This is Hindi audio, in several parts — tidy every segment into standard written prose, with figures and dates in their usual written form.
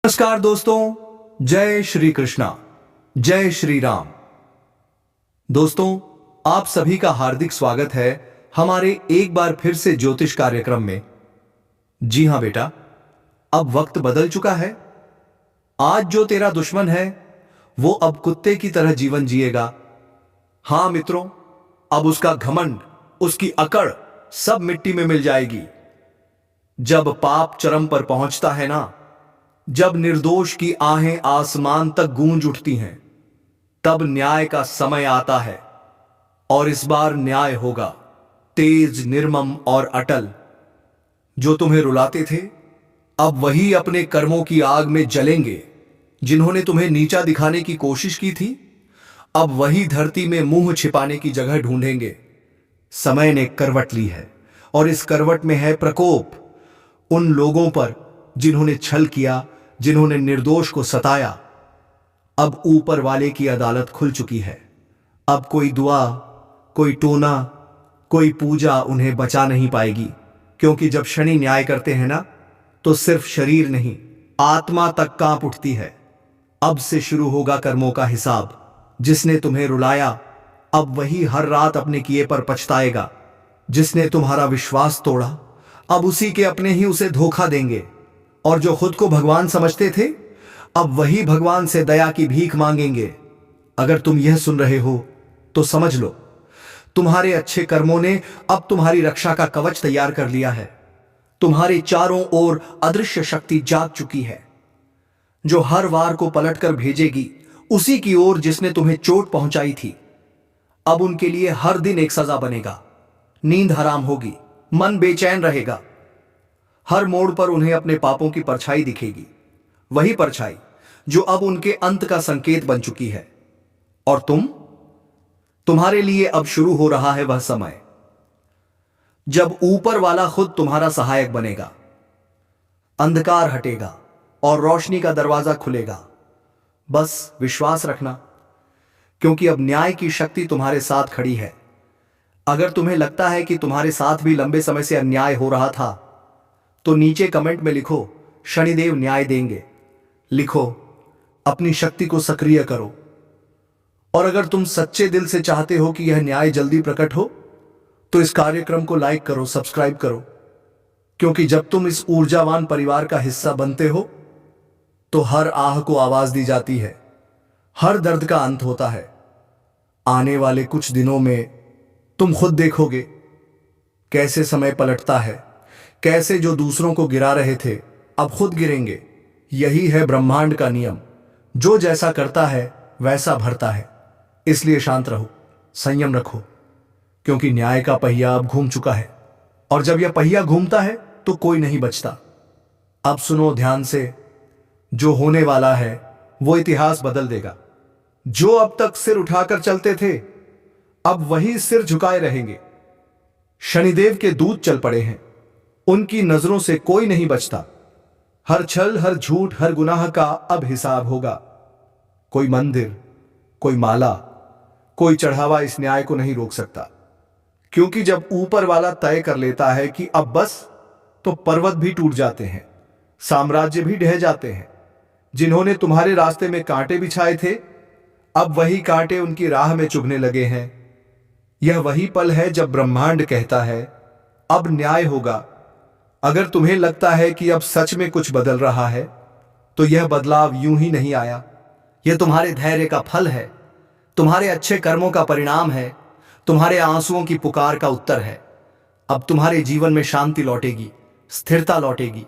नमस्कार दोस्तों, जय श्री कृष्णा, जय श्री राम। दोस्तों, आप सभी का हार्दिक स्वागत है हमारे एक बार फिर से ज्योतिष कार्यक्रम में। जी हां बेटा, अब वक्त बदल चुका है। आज जो तेरा दुश्मन है वो अब कुत्ते की तरह जीवन जिएगा। हां मित्रों, अब उसका घमंड, उसकी अकड़ सब मिट्टी में मिल जाएगी। जब पाप चरम पर पहुंचता है ना, जब निर्दोष की आहें आसमान तक गूंज उठती हैं, तब न्याय का समय आता है। और इस बार न्याय होगा तेज, निर्मम और अटल। जो तुम्हें रुलाते थे अब वही अपने कर्मों की आग में जलेंगे। जिन्होंने तुम्हें नीचा दिखाने की कोशिश की थी, अब वही धरती में मुंह छिपाने की जगह ढूंढेंगे। समय ने करवट ली है और इस करवट में है प्रकोप उन लोगों पर जिन्होंने छल किया, जिन्होंने निर्दोष को सताया। अब ऊपर वाले की अदालत खुल चुकी है। अब कोई दुआ, कोई टोना, कोई पूजा उन्हें बचा नहीं पाएगी। क्योंकि जब शनि न्याय करते हैं ना, तो सिर्फ शरीर नहीं, आत्मा तक कांप उठती है। अब से शुरू होगा कर्मों का हिसाब। जिसने तुम्हें रुलाया अब वही हर रात अपने किए पर पछताएगा। जिसने तुम्हारा विश्वास तोड़ा अब उसी के अपने ही उसे धोखा देंगे। और जो खुद को भगवान समझते थे अब वही भगवान से दया की भीख मांगेंगे। अगर तुम यह सुन रहे हो तो समझ लो, तुम्हारे अच्छे कर्मों ने अब तुम्हारी रक्षा का कवच तैयार कर लिया है। तुम्हारे चारों ओर अदृश्य शक्ति जाग चुकी है, जो हर वार को पलटकर भेजेगी उसी की ओर जिसने तुम्हें चोट पहुंचाई थी। अब उनके लिए हर दिन एक सजा बनेगा। नींद हराम होगी, मन बेचैन रहेगा। हर मोड़ पर उन्हें अपने पापों की परछाई दिखेगी, वही परछाई जो अब उनके अंत का संकेत बन चुकी है। और तुम्हारे लिए अब शुरू हो रहा है वह समय जब ऊपर वाला खुद तुम्हारा सहायक बनेगा। अंधकार हटेगा और रोशनी का दरवाजा खुलेगा। बस विश्वास रखना, क्योंकि अब न्याय की शक्ति तुम्हारे साथ खड़ी है। अगर तुम्हें लगता है कि तुम्हारे साथ भी लंबे समय से अन्याय हो रहा था, तो नीचे कमेंट में लिखो शनिदेव न्याय देंगे। लिखो, अपनी शक्ति को सक्रिय करो। और अगर तुम सच्चे दिल से चाहते हो कि यह न्याय जल्दी प्रकट हो, तो इस कार्यक्रम को लाइक करो, सब्सक्राइब करो। क्योंकि जब तुम इस ऊर्जावान परिवार का हिस्सा बनते हो तो हर आह को आवाज दी जाती है, हर दर्द का अंत होता है। आने वाले कुछ दिनों में तुम खुद देखोगे कैसे समय पलटता है, कैसे जो दूसरों को गिरा रहे थे अब खुद गिरेंगे। यही है ब्रह्मांड का नियम, जो जैसा करता है वैसा भरता है। इसलिए शांत रहो, संयम रखो, क्योंकि न्याय का पहिया अब घूम चुका है। और जब यह पहिया घूमता है तो कोई नहीं बचता। अब सुनो ध्यान से, जो होने वाला है वो इतिहास बदल देगा। जो अब तक सिर उठाकर चलते थे अब वही सिर झुकाए रहेंगे। शनिदेव के दूत चल पड़े हैं, उनकी नजरों से कोई नहीं बचता। हर छल, हर झूठ, हर गुनाह का अब हिसाब होगा। कोई मंदिर, कोई माला, कोई चढ़ावा इस न्याय को नहीं रोक सकता। क्योंकि जब ऊपर वाला तय कर लेता है कि अब बस, तो पर्वत भी टूट जाते हैं, साम्राज्य भी ढह जाते हैं। जिन्होंने तुम्हारे रास्ते में कांटे बिछाए थे अब वही कांटे उनकी राह में चुभने लगे हैं। यह वही पल है जब ब्रह्मांड कहता है अब न्याय होगा। अगर तुम्हें लगता है कि अब सच में कुछ बदल रहा है, तो यह बदलाव यूं ही नहीं आया। यह तुम्हारे धैर्य का फल है, तुम्हारे अच्छे कर्मों का परिणाम है, तुम्हारे आंसुओं की पुकार का उत्तर है। अब तुम्हारे जीवन में शांति लौटेगी, स्थिरता लौटेगी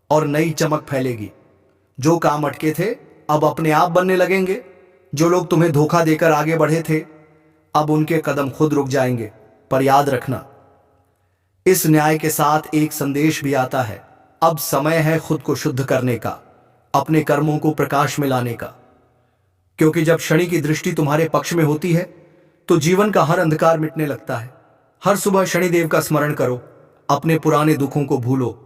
और नई चमक फैलेगी। जो काम अटके थे अब अपने आप बनने लगेंगे। जो लोग तुम्हें धोखा देकर आगे बढ़े थे अब उनके कदम खुद रुक जाएंगे। पर याद रखना, इस न्याय के साथ एक संदेश भी आता है। अब समय है खुद को शुद्ध करने का, अपने कर्मों को प्रकाश में लाने का। क्योंकि जब शनि की दृष्टि तुम्हारे पक्ष में होती है तो जीवन का हर अंधकार मिटने लगता है। हर सुबह शनिदेव का स्मरण करो, अपने पुराने दुखों को भूलो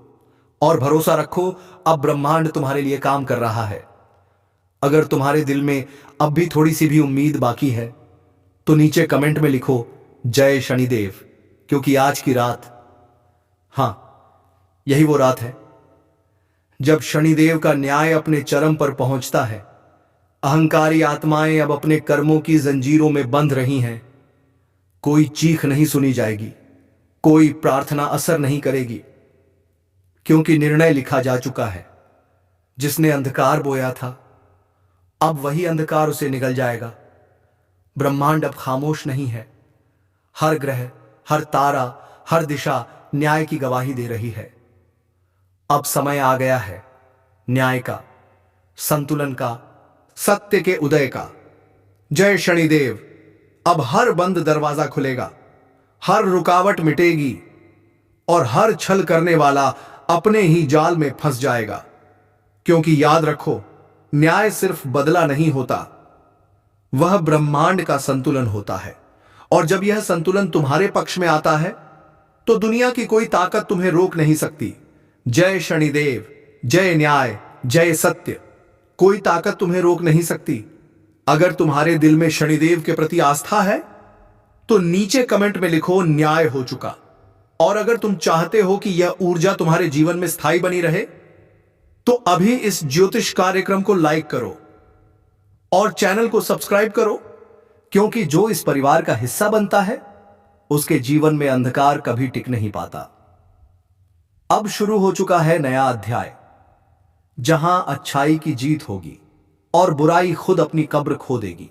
और भरोसा रखो, अब ब्रह्मांड तुम्हारे लिए काम कर रहा है। अगर तुम्हारे दिल में अब भी थोड़ी सी भी उम्मीद बाकी है तो नीचे कमेंट में लिखो जय शनिदेव। क्योंकि आज की रात, हाँ, यही वो रात है जब शनिदेव का न्याय अपने चरम पर पहुंचता है, अहंकारी आत्माएं अब अपने कर्मों की जंजीरों में बंध रही हैं। कोई चीख नहीं सुनी जाएगी, कोई प्रार्थना असर नहीं करेगी, क्योंकि निर्णय लिखा जा चुका है। जिसने अंधकार बोया था, अब वही अंधकार उसे निगल जाएगा। ब्रह्मांड अब खामोश नहीं है। हर ग्रह, हर तारा, हर दिशा न्याय की गवाही दे रही है। अब समय आ गया है न्याय का, संतुलन का, सत्य के उदय का। जय शनिदेव। अब हर बंद दरवाजा खुलेगा, हर रुकावट मिटेगी और हर छल करने वाला अपने ही जाल में फंस जाएगा। क्योंकि याद रखो, न्याय सिर्फ बदला नहीं होता, वह ब्रह्मांड का संतुलन होता है। और जब यह संतुलन तुम्हारे पक्ष में आता है, तो दुनिया की कोई ताकत तुम्हें रोक नहीं सकती। जय शनिदेव, जय न्याय, जय सत्य। कोई ताकत तुम्हें रोक नहीं सकती। अगर तुम्हारे दिल में शनिदेव के प्रति आस्था है, तो नीचे कमेंट में लिखो न्याय हो चुका। और अगर तुम चाहते हो कि यह ऊर्जा तुम्हारे जीवन में स्थायी बनी रहे, तो अभी इस ज्योतिष कार्यक्रम को लाइक करो और चैनल को सब्सक्राइब करो, क्योंकि जो इस परिवार का हिस्सा बनता है, उसके जीवन में अंधकार कभी टिक नहीं पाता। अब शुरू हो चुका है नया अध्याय, जहां अच्छाई की जीत होगी और बुराई खुद अपनी कब्र खो देगी।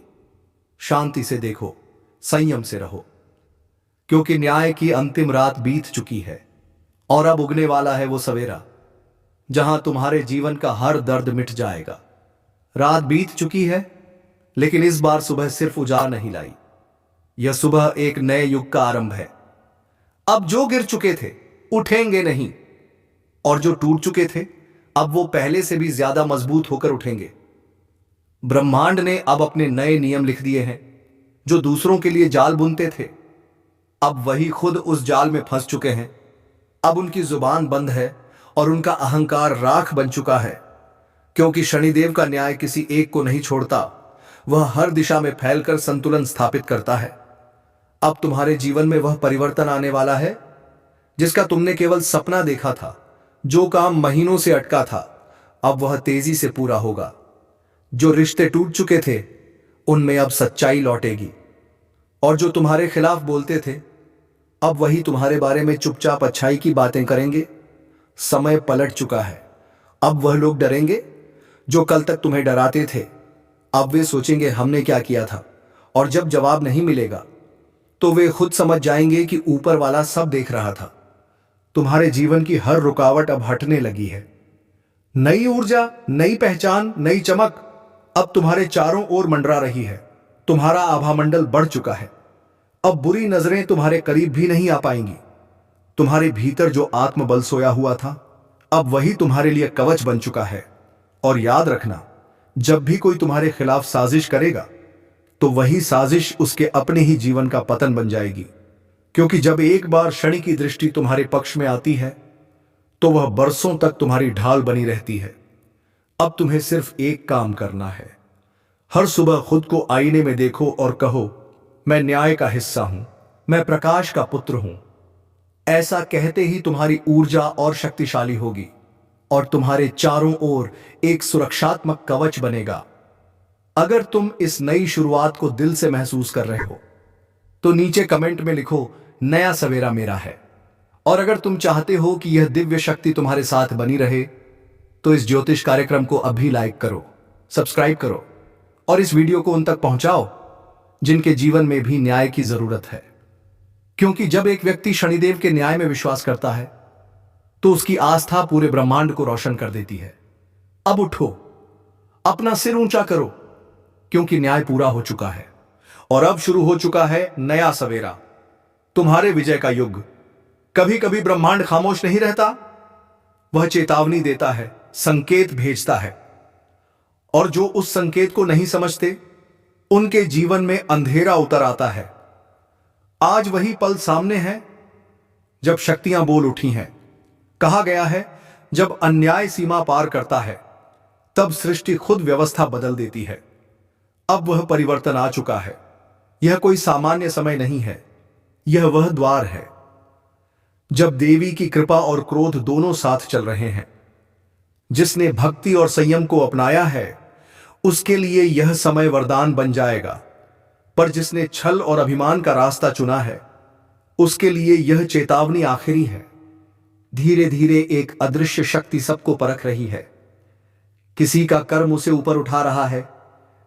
शांति से देखो, संयम से रहो, क्योंकि न्याय की अंतिम रात बीत चुकी है और अब उगने वाला है वो सवेरा, जहां तुम्हारे जीवन का हर दर्द मिट जाएगा। रात बीत चुकी है, लेकिन इस बार सुबह सिर्फ उजाला नहीं लाई। यह सुबह एक नए युग का आरंभ है। अब जो गिर चुके थे उठेंगे नहीं, और जो टूट चुके थे अब वो पहले से भी ज्यादा मजबूत होकर उठेंगे। ब्रह्मांड ने अब अपने नए नियम लिख दिए हैं। जो दूसरों के लिए जाल बुनते थे, अब वही खुद उस जाल में फंस चुके हैं। अब उनकी जुबान बंद है और उनका अहंकार राख बन चुका है, क्योंकि शनिदेव का न्याय किसी एक को नहीं छोड़ता, वह हर दिशा में फैलकर संतुलन स्थापित करता है। अब तुम्हारे जीवन में वह परिवर्तन आने वाला है जिसका तुमने केवल सपना देखा था। जो काम महीनों से अटका था, अब वह तेजी से पूरा होगा। जो रिश्ते टूट चुके थे, उनमें अब सच्चाई लौटेगी। और जो तुम्हारे खिलाफ बोलते थे, अब वही तुम्हारे बारे में चुपचाप अच्छाई की बातें करेंगे। समय पलट चुका है। अब वह लोग डरेंगे जो कल तक तुम्हें डराते थे। अब वे सोचेंगे हमने क्या किया था, और जब जवाब नहीं मिलेगा तो वे खुद समझ जाएंगे कि ऊपर वाला सब देख रहा था। तुम्हारे जीवन की हर रुकावट अब हटने लगी है। नई ऊर्जा, नई पहचान, नई चमक अब तुम्हारे चारों ओर मंडरा रही है। तुम्हारा आभामंडल बढ़ चुका है। अब बुरी नजरें तुम्हारे करीब भी नहीं आ पाएंगी। तुम्हारे भीतर जो आत्मबल सोया हुआ था, अब वही तुम्हारे लिए कवच बन चुका है। और याद रखना, जब भी कोई तुम्हारे खिलाफ साजिश करेगा, तो वही साजिश उसके अपने ही जीवन का पतन बन जाएगी। क्योंकि जब एक बार शनि की दृष्टि तुम्हारे पक्ष में आती है, तो वह बरसों तक तुम्हारी ढाल बनी रहती है। अब तुम्हें सिर्फ एक काम करना है। हर सुबह खुद को आईने में देखो और कहो, मैं न्याय का हिस्सा हूं, मैं प्रकाश का पुत्र हूं। ऐसा कहते ही तुम्हारी ऊर्जा और शक्तिशाली होगी और तुम्हारे चारों ओर एक सुरक्षात्मक कवच बनेगा। अगर तुम इस नई शुरुआत को दिल से महसूस कर रहे हो, तो नीचे कमेंट में लिखो, नया सवेरा मेरा है। और अगर तुम चाहते हो कि यह दिव्य शक्ति तुम्हारे साथ बनी रहे, तो इस ज्योतिष कार्यक्रम को अभी लाइक करो, सब्सक्राइब करो और इस वीडियो को उन तक पहुंचाओ जिनके जीवन में भी न्याय की जरूरत है। क्योंकि जब एक व्यक्ति शनिदेव के न्याय में विश्वास करता है, तो उसकी आस्था पूरे ब्रह्मांड को रोशन कर देती है। अब उठो, अपना सिर ऊंचा करो, क्योंकि न्याय पूरा हो चुका है और अब शुरू हो चुका है नया सवेरा, तुम्हारे विजय का युग। कभी कभी ब्रह्मांड खामोश नहीं रहता, वह चेतावनी देता है, संकेत भेजता है। और जो उस संकेत को नहीं समझते, उनके जीवन में अंधेरा उतर आता है। आज वही पल सामने है जब शक्तियां बोल उठी हैं। कहा गया है, जब अन्याय सीमा पार करता है, तब सृष्टि खुद व्यवस्था बदल देती है। अब वह परिवर्तन आ चुका है। यह कोई सामान्य समय नहीं है, यह वह द्वार है जब देवी की कृपा और क्रोध दोनों साथ चल रहे हैं। जिसने भक्ति और संयम को अपनाया है उसके लिए यह समय वरदान बन जाएगा, पर जिसने छल और अभिमान का रास्ता चुना है उसके लिए यह चेतावनी आखिरी है। धीरे धीरे एक अदृश्य शक्ति सबको परख रही है। किसी का कर्म उसे ऊपर उठा रहा है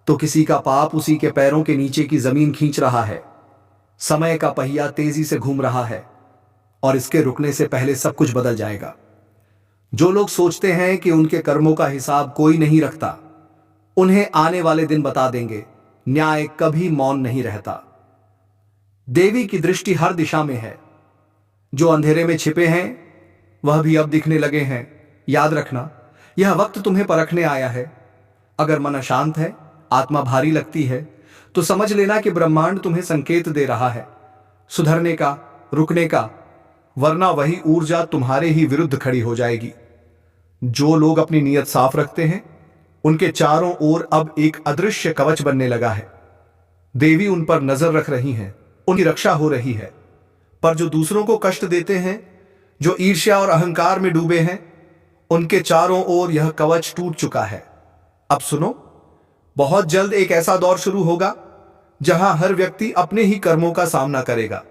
तो किसी का पाप उसी के पैरों के नीचे की जमीन खींच रहा है। समय का पहिया तेजी से घूम रहा है और इसके रुकने से पहले सब कुछ बदल जाएगा। जो लोग सोचते हैं कि उनके कर्मों का हिसाब कोई नहीं रखता, उन्हें आने वाले दिन बता देंगे, न्याय कभी मौन नहीं रहता। देवी की दृष्टि हर दिशा में है। जो अंधेरे में छिपे हैं वह भी अब दिखने लगे हैं। याद रखना, यह वक्त तुम्हें परखने आया है। अगर मन अशांत है, आत्मा भारी लगती है, तो समझ लेना कि ब्रह्मांड तुम्हें संकेत दे रहा है सुधरने का, रुकने का, वरना वही ऊर्जा तुम्हारे ही विरुद्ध खड़ी हो जाएगी। जो लोग अपनी नीयत साफ रखते हैं उनके चारों ओर अब एक अदृश्य कवच बनने लगा है। देवी उन पर नजर रख रही हैं, उनकी रक्षा हो रही है। पर जो दूसरों को कष्ट देते हैं, जो ईर्ष्या और अहंकार में डूबे हैं, उनके चारों ओर यह कवच टूट चुका है। अब सुनो, बहुत जल्द एक ऐसा दौर शुरू होगा जहां हर व्यक्ति अपने ही कर्मों का सामना करेगा।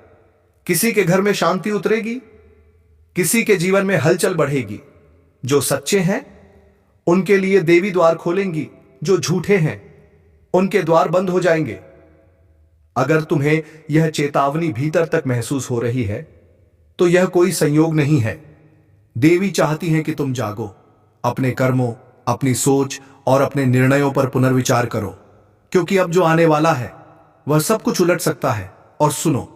किसी के घर में शांति उतरेगी, किसी के जीवन में हलचल बढ़ेगी। जो सच्चे हैं उनके लिए देवी द्वार खोलेंगी, जो झूठे हैं उनके द्वार बंद हो जाएंगे। अगर तुम्हें यह चेतावनी भीतर तक महसूस हो रही है तो यह कोई संयोग नहीं है। देवी चाहती है कि तुम जागो, अपने कर्मों, अपनी सोच और अपने निर्णयों पर पुनर्विचार करो, क्योंकि अब जो आने वाला है वह सब कुछ उलट सकता है। और सुनो,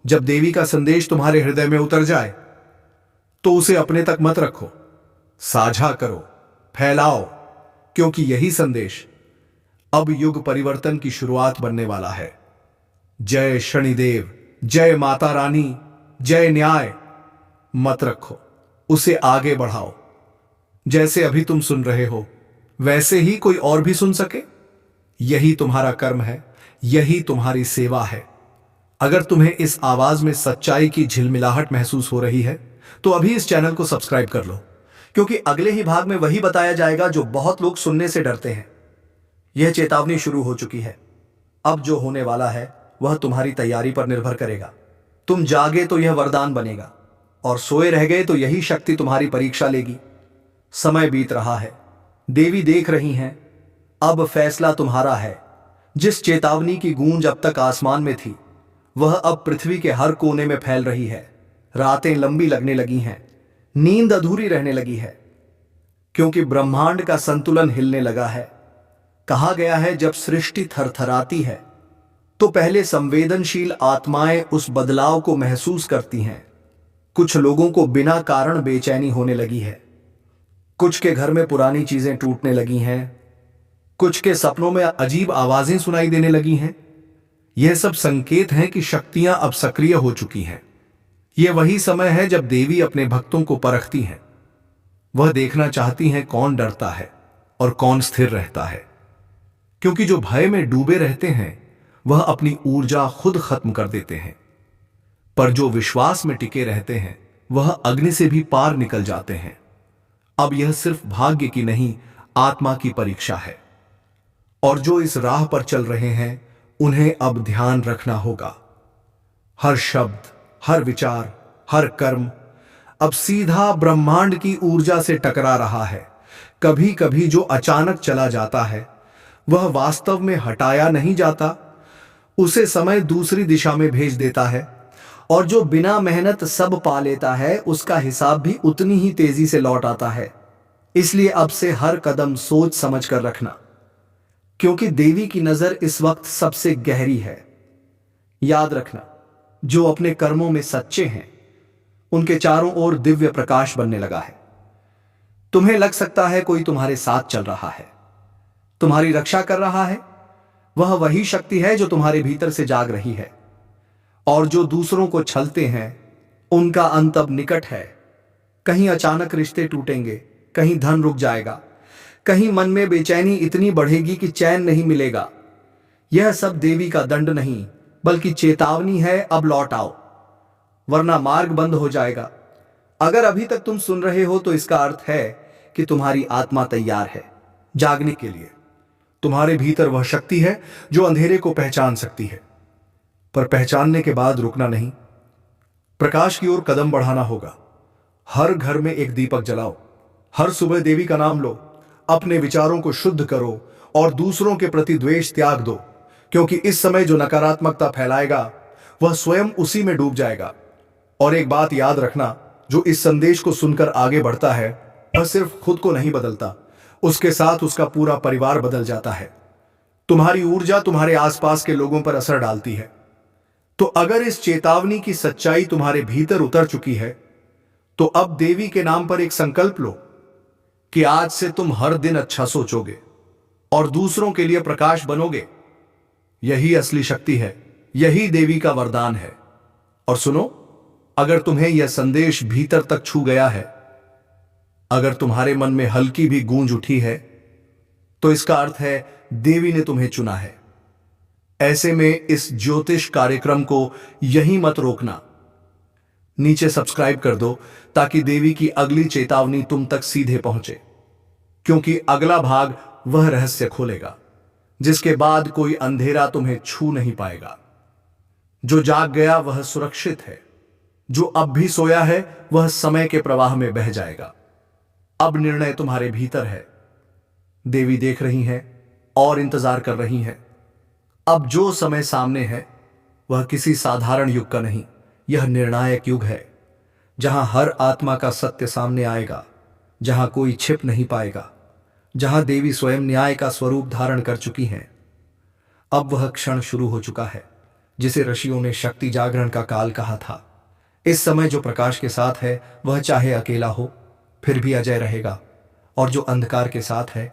जब देवी का संदेश तुम्हारे हृदय में उतर जाए तो उसे अपने तक मत रखो, साझा करो, फैलाओ, क्योंकि यही संदेश अब युग परिवर्तन की शुरुआत बनने वाला है। जय शनिदेव, जय माता रानी, जय न्याय। मत रखो, उसे आगे बढ़ाओ। जैसे अभी तुम सुन रहे हो वैसे ही कोई और भी सुन सके। यही तुम्हारा कर्म है, यही तुम्हारी सेवा है। अगर तुम्हें इस आवाज में सच्चाई की झिलमिलाहट महसूस हो रही है तो अभी इस चैनल को सब्सक्राइब कर लो, क्योंकि अगले ही भाग में वही बताया जाएगा जो बहुत लोग सुनने से डरते हैं। यह चेतावनी शुरू हो चुकी है। अब जो होने वाला है वह तुम्हारी तैयारी पर निर्भर करेगा। तुम जागे तो यह वरदान बनेगा, और सोए रह गए तो यही शक्ति तुम्हारी परीक्षा लेगी। समय बीत रहा है, देवी देख रही हैं, अब फैसला तुम्हारा है। जिस चेतावनी की गूंज अब तक आसमान में थी वह अब पृथ्वी के हर कोने में फैल रही है। रातें लंबी लगने लगी हैं, नींद अधूरी रहने लगी है, क्योंकि ब्रह्मांड का संतुलन हिलने लगा है। कहा गया है, जब सृष्टि थरथराती है तो पहले संवेदनशील आत्माएं उस बदलाव को महसूस करती हैं। कुछ लोगों को बिना कारण बेचैनी होने लगी है, कुछ के घर में पुरानी चीजें टूटने लगी हैं, कुछ के सपनों में अजीब आवाजें सुनाई देने लगी हैं। यह सब संकेत हैं कि शक्तियां अब सक्रिय हो चुकी हैं। यह वही समय है जब देवी अपने भक्तों को परखती हैं। वह देखना चाहती हैं कौन डरता है और कौन स्थिर रहता है, क्योंकि जो भय में डूबे रहते हैं वह अपनी ऊर्जा खुद खत्म कर देते हैं, पर जो विश्वास में टिके रहते हैं वह अग्नि से भी पार निकल जाते हैं। अब यह सिर्फ भाग्य की नहीं, आत्मा की परीक्षा है, और जो इस राह पर चल रहे हैं उन्हें अब ध्यान रखना होगा। हर शब्द, हर विचार, हर कर्म अब सीधा ब्रह्मांड की ऊर्जा से टकरा रहा है। कभी कभी जो अचानक चला जाता है वह वास्तव में हटाया नहीं जाता, उसे समय दूसरी दिशा में भेज देता है। और जो बिना मेहनत सब पा लेता है उसका हिसाब भी उतनी ही तेजी से लौट आता है। इसलिए अब से हर कदम सोच समझ कर रखना, क्योंकि देवी की नजर इस वक्त सबसे गहरी है। याद रखना, जो अपने कर्मों में सच्चे हैं उनके चारों ओर दिव्य प्रकाश बनने लगा है। तुम्हें लग सकता है कोई तुम्हारे साथ चल रहा है, तुम्हारी रक्षा कर रहा है। वह वही शक्ति है जो तुम्हारे भीतर से जाग रही है। और जो दूसरों को छलते हैं उनका अंत अब निकट है। कहीं अचानक रिश्ते टूटेंगे, कहीं धन रुक जाएगा, कहीं मन में बेचैनी इतनी बढ़ेगी कि चैन नहीं मिलेगा। यह सब देवी का दंड नहीं बल्कि चेतावनी है, अब लौट आओ, वरना मार्ग बंद हो जाएगा। अगर अभी तक तुम सुन रहे हो तो इसका अर्थ है कि तुम्हारी आत्मा तैयार है जागने के लिए। तुम्हारे भीतर वह शक्ति है जो अंधेरे को पहचान सकती है, पर पहचानने के बाद रुकना नहीं, प्रकाश की ओर कदम बढ़ाना होगा। हर घर में एक दीपक जलाओ, हर सुबह देवी का नाम लो, अपने विचारों को शुद्ध करो और दूसरों के प्रति द्वेष त्याग दो, क्योंकि इस समय जो नकारात्मकता फैलाएगा वह स्वयं उसी में डूब जाएगा। और एक बात याद रखना, जो इस संदेश को सुनकर आगे बढ़ता है वह सिर्फ खुद को नहीं बदलता, उसके साथ उसका पूरा परिवार बदल जाता है। तुम्हारी ऊर्जा तुम्हारे आसपास के लोगों पर असर डालती है। तो अगर इस चेतावनी की सच्चाई तुम्हारे भीतर उतर चुकी है तो अब देवी के नाम पर एक संकल्प लो कि आज से तुम हर दिन अच्छा सोचोगे और दूसरों के लिए प्रकाश बनोगे। यही असली शक्ति है, यही देवी का वरदान है। और सुनो, अगर तुम्हें यह संदेश भीतर तक छू गया है, अगर तुम्हारे मन में हल्की भी गूंज उठी है, तो इसका अर्थ है देवी ने तुम्हें चुना है। ऐसे में इस ज्योतिष कार्यक्रम को यहीं मत रोकना। नीचे सब्सक्राइब कर दो ताकि देवी की अगली चेतावनी तुम तक सीधे पहुंचे, क्योंकि अगला भाग वह रहस्य खोलेगा जिसके बाद कोई अंधेरा तुम्हें छू नहीं पाएगा। जो जाग गया वह सुरक्षित है, जो अब भी सोया है वह समय के प्रवाह में बह जाएगा। अब निर्णय तुम्हारे भीतर है। देवी देख रही है और इंतजार कर रही है। अब जो समय सामने है वह किसी साधारण युग का नहीं, यह निर्णायक युग है, जहां हर आत्मा का सत्य सामने आएगा, जहां कोई छिप नहीं पाएगा, जहां देवी स्वयं न्याय का स्वरूप धारण कर चुकी हैं। अब वह क्षण शुरू हो चुका है जिसे ऋषियों ने शक्ति जागरण का काल कहा था। इस समय जो प्रकाश के साथ है वह चाहे अकेला हो फिर भी अजय रहेगा, और जो अंधकार के साथ है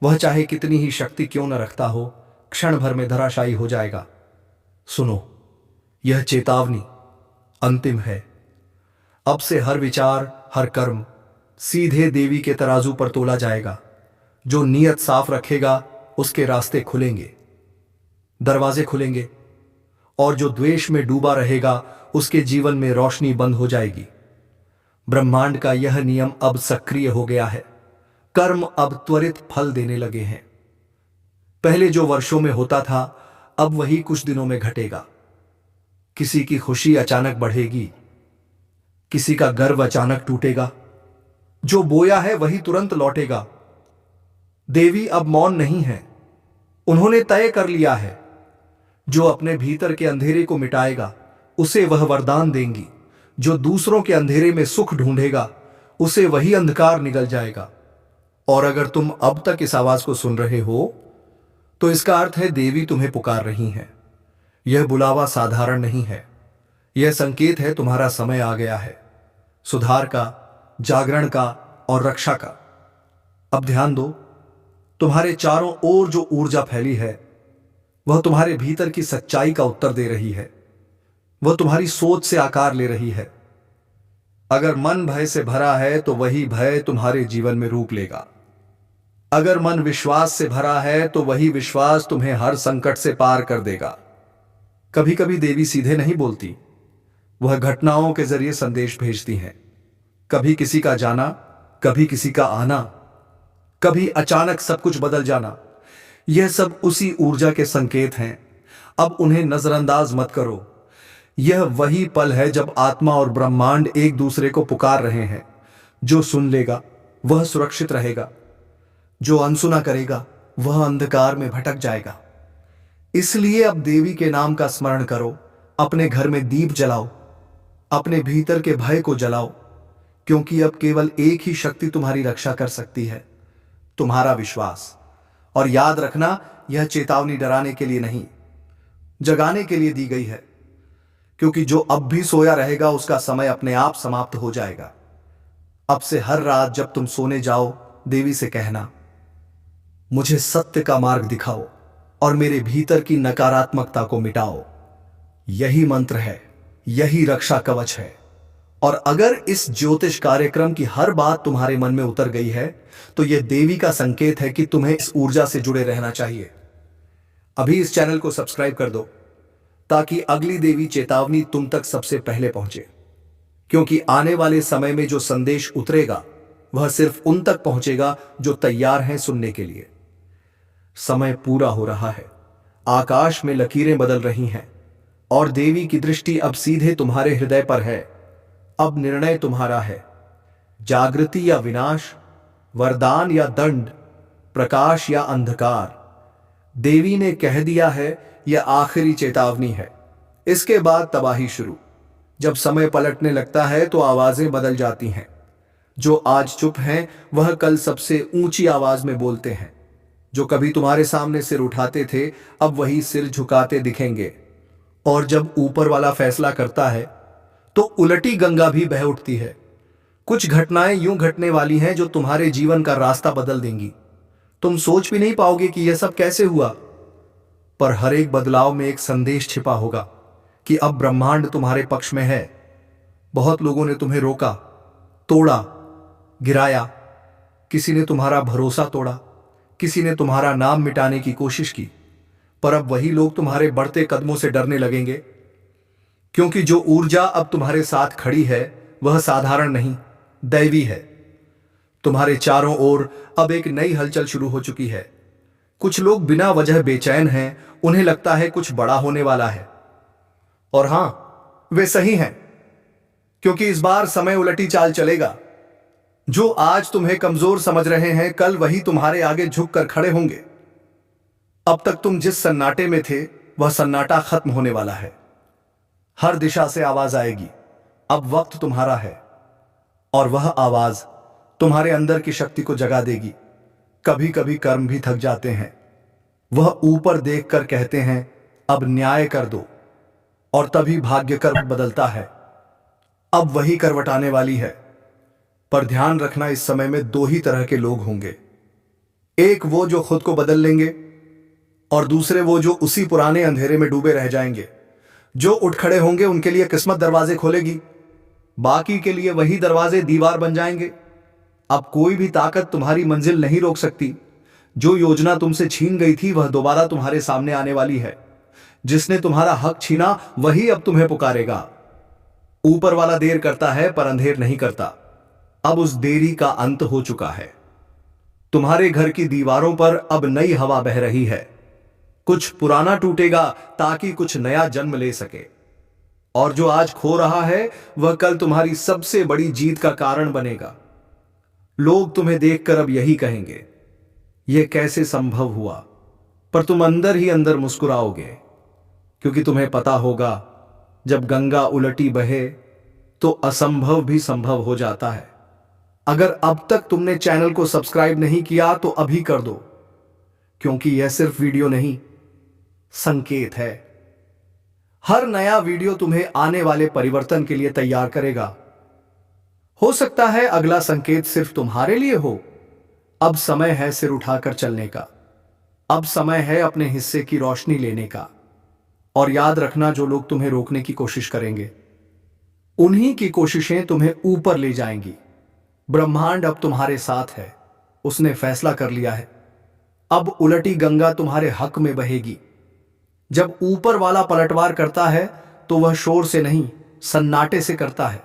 वह चाहे कितनी ही शक्ति क्यों न रखता हो, क्षण भर में धराशायी हो जाएगा। सुनो, यह चेतावनी अंतिम है। अब से हर विचार, हर कर्म सीधे देवी के तराजू पर तोला जाएगा। जो नीयत साफ रखेगा उसके रास्ते खुलेंगे, दरवाजे खुलेंगे, और जो द्वेष में डूबा रहेगा उसके जीवन में रोशनी बंद हो जाएगी। ब्रह्मांड का यह नियम अब सक्रिय हो गया है। कर्म अब त्वरित फल देने लगे हैं। पहले जो वर्षों में होता था अब वही कुछ दिनों में घटेगा। किसी की खुशी अचानक बढ़ेगी, किसी का गर्व अचानक टूटेगा। जो बोया है वही तुरंत लौटेगा। देवी अब मौन नहीं है, उन्होंने तय कर लिया है। जो अपने भीतर के अंधेरे को मिटाएगा उसे वह वरदान देंगी। जो दूसरों के अंधेरे में सुख ढूंढेगा उसे वही अंधकार निगल जाएगा। और अगर तुम अब तक इस आवाज को सुन रहे हो तो इसका अर्थ है देवी तुम्हें पुकार रही है। यह बुलावा साधारण नहीं है, यह संकेत है तुम्हारा समय आ गया है, सुधार का, जागरण का और रक्षा का। अब ध्यान दो, तुम्हारे चारों ओर जो ऊर्जा फैली है वह तुम्हारे भीतर की सच्चाई का उत्तर दे रही है। वह तुम्हारी सोच से आकार ले रही है। अगर मन भय से भरा है तो वही भय तुम्हारे जीवन में रूप लेगा। अगर मन विश्वास से भरा है तो वही विश्वास तुम्हें हर संकट से पार कर देगा। कभी कभी देवी सीधे नहीं बोलती, वह घटनाओं के जरिए संदेश भेजती हैं। कभी किसी का जाना, कभी किसी का आना, कभी अचानक सब कुछ बदल जाना। यह सब उसी ऊर्जा के संकेत हैं। अब उन्हें नजरअंदाज मत करो। यह वही पल है जब आत्मा और ब्रह्मांड एक दूसरे को पुकार रहे हैं। जो सुन लेगा वह सुरक्षित रहेगा, जो अनसुना करेगा वह अंधकार में भटक जाएगा। इसलिए अब देवी के नाम का स्मरण करो, अपने घर में दीप जलाओ, अपने भीतर के भय को जलाओ, क्योंकि अब केवल एक ही शक्ति तुम्हारी रक्षा कर सकती है, तुम्हारा विश्वास। और याद रखना, यह चेतावनी डराने के लिए नहीं, जगाने के लिए दी गई है, क्योंकि जो अब भी सोया रहेगा उसका समय अपने आप समाप्त हो जाएगा। अब से हर रात जब तुम सोने जाओ, देवी से कहना, मुझे सत्य का मार्ग दिखाओ और मेरे भीतर की नकारात्मकता को मिटाओ। यही मंत्र है, यही रक्षा कवच है। और अगर इस ज्योतिष कार्यक्रम की हर बात तुम्हारे मन में उतर गई है तो यह देवी का संकेत है कि तुम्हें इस ऊर्जा से जुड़े रहना चाहिए। अभी इस चैनल को सब्सक्राइब कर दो ताकि अगली देवी चेतावनी तुम तक सबसे पहले पहुंचे, क्योंकि आने वाले समय में जो संदेश उतरेगा वह सिर्फ उन तक पहुंचेगा जो तैयार हैं सुनने के लिए। समय पूरा हो रहा है, आकाश में लकीरें बदल रही हैं और देवी की दृष्टि अब सीधे तुम्हारे हृदय पर है। अब निर्णय तुम्हारा है, जागृति या विनाश, वरदान या दंड, प्रकाश या अंधकार। देवी ने कह दिया है, यह आखिरी चेतावनी है, इसके बाद तबाही शुरू। जब समय पलटने लगता है तो आवाजें बदल जाती हैं। जो आज चुप हैं वह कल सबसे ऊंची आवाज में बोलते हैं। जो कभी तुम्हारे सामने सिर उठाते थे अब वही सिर झुकाते दिखेंगे। और जब ऊपर वाला फैसला करता है तो उलटी गंगा भी बह उठती है। कुछ घटनाएं यूं घटने वाली हैं जो तुम्हारे जीवन का रास्ता बदल देंगी। तुम सोच भी नहीं पाओगे कि यह सब कैसे हुआ, पर हर एक बदलाव में एक संदेश छिपा होगा कि अब ब्रह्मांड तुम्हारे पक्ष में है। बहुत लोगों ने तुम्हें रोका, तोड़ा, गिराया। किसी ने तुम्हारा भरोसा तोड़ा, किसी ने तुम्हारा नाम मिटाने की कोशिश की, पर अब वही लोग तुम्हारे बढ़ते कदमों से डरने लगेंगे, क्योंकि जो ऊर्जा अब तुम्हारे साथ खड़ी है वह साधारण नहीं, दैवी है। तुम्हारे चारों ओर अब एक नई हलचल शुरू हो चुकी है। कुछ लोग बिना वजह बेचैन हैं, उन्हें लगता है कुछ बड़ा होने वाला है। और हां, वे सही हैं, क्योंकि इस बार समय उलटी चाल चलेगा। जो आज तुम्हें कमजोर समझ रहे हैं कल वही तुम्हारे आगे झुक कर खड़े होंगे। अब तक तुम जिस सन्नाटे में थे वह सन्नाटा खत्म होने वाला है। हर दिशा से आवाज आएगी। अब वक्त तुम्हारा है और वह आवाज तुम्हारे अंदर की शक्ति को जगा देगी। कभी कभी कर्म भी थक जाते हैं। वह ऊपर देखकर कहते हैं अब न्याय कर दो, और तभी भाग्य करवट बदलता है। अब वही करवट आने वाली है। पर ध्यान रखना, इस समय में दो ही तरह के लोग होंगे। एक वो जो खुद को बदल लेंगे और दूसरे वो जो उसी पुराने अंधेरे में डूबे रह जाएंगे। जो उठ खड़े होंगे उनके लिए किस्मत दरवाजे खोलेगी, बाकी के लिए वही दरवाजे दीवार बन जाएंगे। अब कोई भी ताकत तुम्हारी मंजिल नहीं रोक सकती। जो योजना तुमसे छीन गई थी वह दोबारा तुम्हारे सामने आने वाली है। जिसने तुम्हारा हक छीना वही अब तुम्हें पुकारेगा। ऊपर वाला देर करता है पर अंधेर नहीं करता। अब उस देरी का अंत हो चुका है। तुम्हारे घर की दीवारों पर अब नई हवा बह रही है। कुछ पुराना टूटेगा ताकि कुछ नया जन्म ले सके। और जो आज खो रहा है वह कल तुम्हारी सबसे बड़ी जीत का कारण बनेगा। लोग तुम्हें देखकर अब यही कहेंगे, यह कैसे संभव हुआ, पर तुम अंदर ही अंदर मुस्कुराओगे, क्योंकि तुम्हें पता होगा जब गंगा उलटी बहे तो असंभव भी संभव हो जाता है। अगर अब तक तुमने चैनल को सब्सक्राइब नहीं किया तो अभी कर दो, क्योंकि यह सिर्फ वीडियो नहीं, संकेत है। हर नया वीडियो तुम्हें आने वाले परिवर्तन के लिए तैयार करेगा। हो सकता है अगला संकेत सिर्फ तुम्हारे लिए हो। अब समय है सिर उठाकर चलने का। अब समय है अपने हिस्से की रोशनी लेने का। और याद रखना, जो लोग तुम्हें रोकने की कोशिश करेंगे उन्हीं की कोशिशें तुम्हें ऊपर ले जाएंगी। ब्रह्मांड अब तुम्हारे साथ है, उसने फैसला कर लिया है। अब उलटी गंगा तुम्हारे हक में बहेगी। जब ऊपर वाला पलटवार करता है तो वह शोर से नहीं, सन्नाटे से करता है।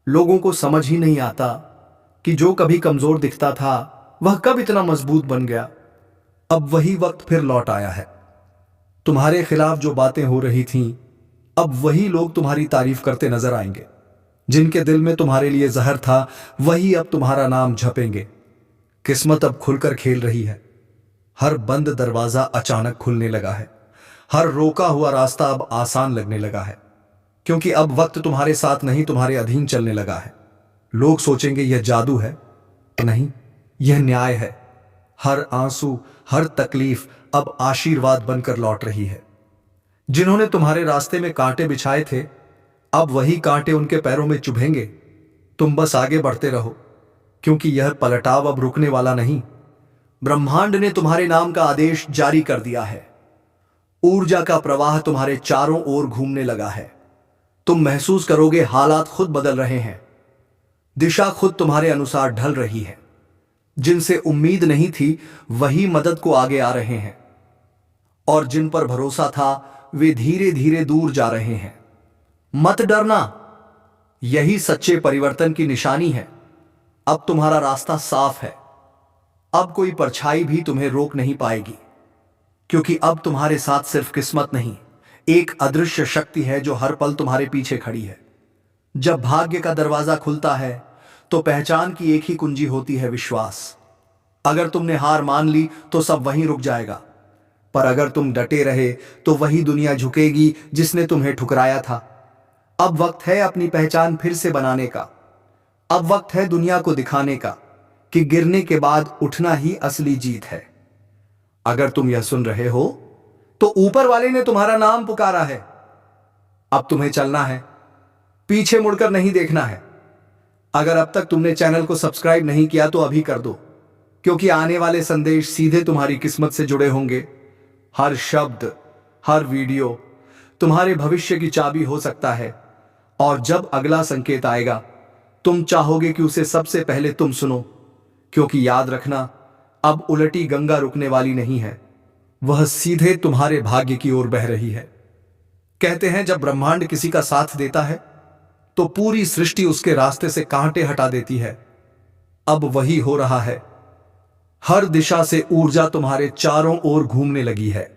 लोगों को समझ ही नहीं आता कि जो कभी कमजोर दिखता था वह कब इतना मजबूत बन गया। अब वही वक्त फिर लौट आया है। तुम्हारे खिलाफ जो बातें हो रही थीं, अब वही लोग तुम्हारी तारीफ करते नजर आएंगे। जिनके दिल में तुम्हारे लिए जहर था वही अब तुम्हारा नाम झपेंगे। किस्मत अब खुलकर खेल रही है। हर बंद दरवाजा अचानक खुलने लगा है। हर रोका हुआ रास्ता अब आसान लगने लगा है, क्योंकि अब वक्त तुम्हारे साथ नहीं, तुम्हारे अधीन चलने लगा है। लोग सोचेंगे यह जादू है, नहीं, यह न्याय है। हर आंसू, हर तकलीफ अब आशीर्वाद बनकर लौट रही है। जिन्होंने तुम्हारे रास्ते में कांटे बिछाए थे, अब वही कांटे उनके पैरों में चुभेंगे। तुम बस आगे बढ़ते रहो, क्योंकि यह पलटाव अब रुकने वाला नहीं। ब्रह्मांड ने तुम्हारे नाम का आदेश जारी कर दिया है। ऊर्जा का प्रवाह तुम्हारे चारों ओर घूमने लगा है। तुम महसूस करोगे हालात खुद बदल रहे हैं। दिशा खुद तुम्हारे अनुसार ढल रही है। जिनसे उम्मीद नहीं थी वही मदद को आगे आ रहे हैं, और जिन पर भरोसा था वे धीरे धीरे दूर जा रहे हैं। मत डरना, यही सच्चे परिवर्तन की निशानी है। अब तुम्हारा रास्ता साफ है। अब कोई परछाई भी तुम्हें रोक नहीं पाएगी, क्योंकि अब तुम्हारे साथ सिर्फ किस्मत नहीं, एक अदृश्य शक्ति है जो हर पल तुम्हारे पीछे खड़ी है। जब भाग्य का दरवाजा खुलता है तो पहचान की एक ही कुंजी होती है, विश्वास। अगर तुमने हार मान ली तो सब वहीं रुक जाएगा, पर अगर तुम डटे रहे तो वही दुनिया झुकेगी जिसने तुम्हें ठुकराया था। अब वक्त है अपनी पहचान फिर से बनाने का। अब वक्त है दुनिया को दिखाने का कि गिरने के बाद उठना ही असली जीत है। अगर तुम यह सुन रहे हो तो ऊपर वाले ने तुम्हारा नाम पुकारा है। अब तुम्हें चलना है, पीछे मुड़कर नहीं देखना है। अगर अब तक तुमने चैनल को सब्सक्राइब नहीं किया तो अभी कर दो, क्योंकि आने वाले संदेश सीधे तुम्हारी किस्मत से जुड़े होंगे। हर शब्द, हर वीडियो तुम्हारे भविष्य की चाबी हो सकता है, और जब अगला संकेत आएगा तुम चाहोगे कि उसे सबसे पहले तुम सुनो। क्योंकि याद रखना, अब उलटी गंगा रुकने वाली नहीं है, वह सीधे तुम्हारे भाग्य की ओर बह रही है। कहते हैं जब ब्रह्मांड किसी का साथ देता है तो पूरी सृष्टि उसके रास्ते से कांटे हटा देती है। अब वही हो रहा है। हर दिशा से ऊर्जा तुम्हारे चारों ओर घूमने लगी है।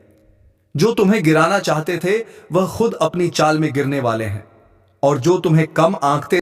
जो तुम्हें गिराना चाहते थे वह खुद अपनी चाल में गिरने वाले हैं, और जो तुम्हें कम आंकते